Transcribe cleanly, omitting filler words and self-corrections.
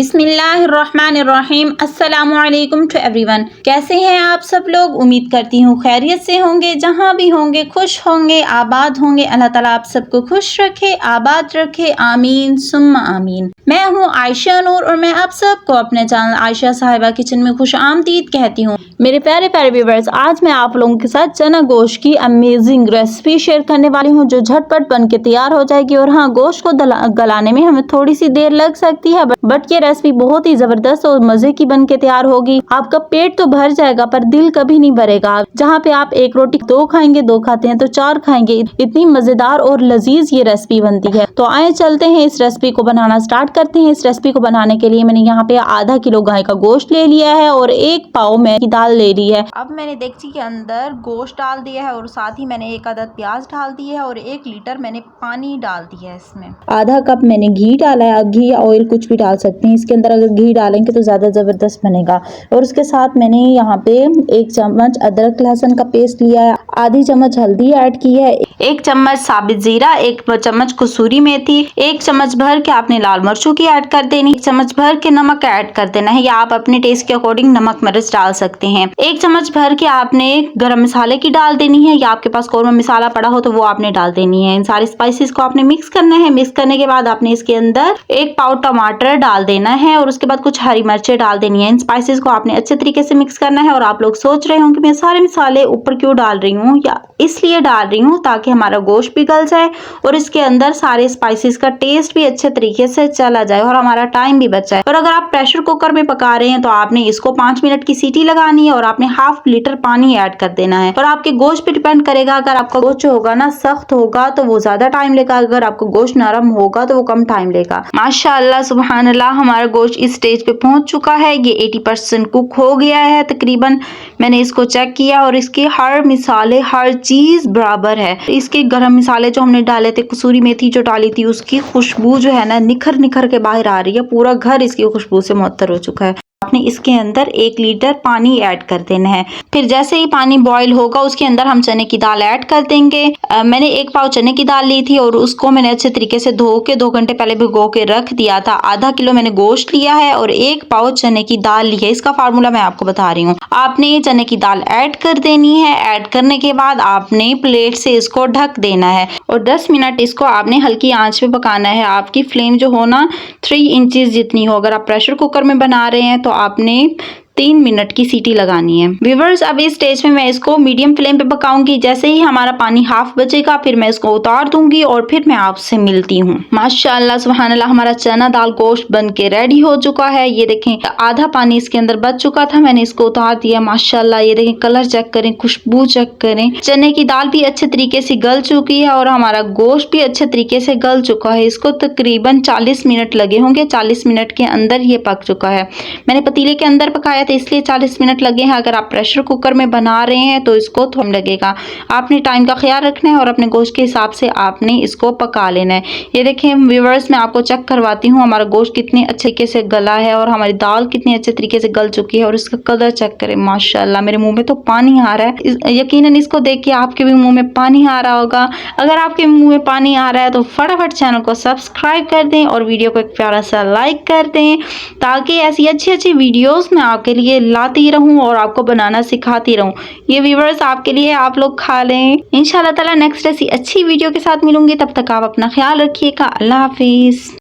बिस्मिल्लाहिर्रहमानिर्रहीम। अस्सलामुअलैकुम to everyone. कैसे हैं आप सब लोग? उम्मीद करती हूँ खैरियत से होंगे। जहाँ भी होंगे खुश होंगे, आबाद होंगे। अल्लाह ताला आप सबको खुश रखे, आबाद रखे, आमीन सुम्मा आमीन। मैं हूँ आयशा नूर और मैं आप सबको अपने चैनल आयशा साहिबा किचन में खुश आमदीद कहती हूँ। मेरे प्यारे प्यारे व्यूअर्स, आज मैं आप लोगों के साथ चना गोश्त की अमेजिंग रेसिपी शेयर करने वाली हूँ जो झटपट बन के तैयार हो जाएगी। और हाँ, गोश्त को गलाने में हमें थोड़ी सी देर लग सकती है, बट ये रेसिपी बहुत ही जबरदस्त और मजे की बन के तैयार होगी। आपका पेट तो भर जाएगा पर दिल कभी नहीं भरेगा। जहाँ पे आप एक रोटी 2 खाएंगे, 2 खाते हैं तो 4 खाएंगे। इतनी मजेदार और लजीज ये रेसिपी बनती है। तो आए चलते हैं इस रेसिपी को बनाना स्टार्ट करते हैं। इस रेसिपी को बनाने के लिए मैंने यहाँ पे आधा किलो गाय का गोश्त ले लिया है और 1 पाव में की दाल ले ली है। अब मैंने देगची के अंदर गोश्त डाल दिया है और साथ ही मैंने 1 अदद प्याज डाल दी है और 1 लीटर मैंने पानी डाल दिया है। इसमें आधा कप मैंने घी डाला है। घी या ऑयल कुछ भी डाल सकते हैं इसके अंदर, अगर घी डालेंगे तो ज्यादा जबरदस्त बनेगा। और उसके साथ मैंने यहाँ पे 1 चम्मच अदरक लहसुन का पेस्ट लिया है, आधी चम्मच हल्दी ऐड की है, 1 चम्मच साबित जीरा, 1 चम्मच कसूरी मेथी, 1 चम्मच भर के आपने लाल मिर्चों की ऐड कर देनी, 1 चम्मच भर के नमक ऐड कर देना है या आप अपने टेस्ट के अकॉर्डिंग नमक मिर्च डाल सकते हैं। 1 चम्मच भर के आपने गरम मसाले की डाल देनी है या आपके पास कौरमा मसाला पड़ा हो तो वो आपने डाल देनी है। इन सारे स्पाइसेस को आपने मिक्स करना है। मिक्स करने के बाद आपने इसके अंदर 1 पाव टमाटर डाल देना है और उसके बाद कुछ हरी मिर्चें डाल देनी है। इन स्पाइसेस को आपने अच्छे तरीके से मिक्स करना है। और आप लोग सोच रहे होंगे मैं सारे मसाले ऊपर क्यों डाल रही हूँ, या इसलिए डाल रही हूँ ताकि हमारा गोश्त भी गल जाए और इसके अंदर सारे स्पाइसेस का टेस्ट भी अच्छे तरीके से चला जाए और हमारा टाइम भी बच जाए। और अगर आप प्रेशर कुकर में पका रहे हैं तो आपने इसको 5 मिनट की सीटी लगानी है और आपने ½ लीटर पानी ऐड कर देना है। और आपके गोश्त पे डिपेंड करेगा, अगर आपका गोश्त जो होगा ना सख्त होगा तो वो ज्यादा टाइम लेगा, अगर आपका गोश्त नरम होगा तो वो कम टाइम लेगा। माशाअल्लाह सुभान अल्लाह, हमारा गोश्त इस स्टेज पे पहुंच चुका है। ये 80% कुक हो गया है तकरीबन। मैंने इसको चेक किया और इसके हर मिसाले हर चीज बराबर है। इसके गरम मसाले जो हमने डाले थे, कसूरी मेथी जो डाली थी, उसकी खुशबू जो है ना निखर निखर के बाहर आ रही है। पूरा घर इसकी खुशबू से मुअत्तर हो चुका है। आपने इसके अंदर 1 लीटर पानी ऐड कर देना है। फिर जैसे ही पानी बॉईल होगा उसके अंदर हम चने की दाल ऐड कर देंगे। मैंने 1 पाव चने की दाल ली थी और उसको मैंने अच्छे तरीके से धो के 2 घंटे पहले भिगो के रख दिया था। आधा किलो मैंने गोश्त लिया है और 1 पाव चने की दाल ली है। इसका फार्मूला मैं आपको बता रही हूँ। आपने ये चने की दाल ऐड कर देनी है। ऐड करने के बाद आपने प्लेट से इसको ढक देना है और 10 मिनट इसको आपने हल्की आंच पे पकाना है। आपकी फ्लेम जो हो ना 3 इंचेस जितनी हो। अगर आप प्रेशर कुकर में बना रहे हैं तो आपने 3 मिनट की सीटी लगानी है। व्यूअर्स, अब इस स्टेज में मैं इसको मीडियम फ्लेम पे पकाऊंगी। जैसे ही हमारा पानी हाफ बचेगा फिर मैं इसको उतार दूंगी और फिर मैं आपसे मिलती हूँ। माशाअल्लाह सुभान अल्लाह, हमारा चना दाल गोश्त बन के रेडी हो चुका है। ये देखें आधा पानी इसके अंदर बच चुका था, मैंने इसको उतार दिया। माशाअल्लाह ये देखें, कलर चेक करें, खुशबू चेक करें। चने की दाल भी अच्छे तरीके से गल चुकी है और हमारा गोश्त भी अच्छे तरीके से गल चुका है। इसको तकरीबन 40 मिनट लगे होंगे। 40 मिनट के अंदर ये पक चुका है। मैंने पतीले के अंदर पकाया इसलिए 40 मिनट लगे हैं। अगर आप प्रेशर कुकर में बना रहे हैं तो इसको थोड़ा लगेगा। आपने टाइम का ख्याल रखना है और अपने गोश्त के हिसाब से आपने इसको पका लेना है। ये देखें व्यूअर्स, मैं आपको चेक करवाती हूँ हमारा गोश्त कितने अच्छे तरीके से गला है और हमारी दाल कितनी अच्छे तरीके से गल चुकी है। और इसका कलर चेक करें, माशाअल्लाह मेरे मुंह में तो पानी आ रहा है। यकीनन इसको देख के आपके भी मुंह में पानी आ रहा होगा। अगर आपके मुंह में पानी आ रहा है तो फटाफट चैनल को सब्सक्राइब कर दें और वीडियो को एक प्यारा सा लाइक कर दें ताकि ऐसी अच्छी अच्छी वीडियोस मैं आपके लिए लाती रहूं और आपको बनाना सिखाती रहूं। ये व्यूअर्स आपके लिए, आप लोग खा लें। इंशाल्लाह ताला नेक्स्ट ऐसी अच्छी वीडियो के साथ मिलूंगी। तब तक आप अपना ख्याल रखिएगा। अल्लाह हाफिज।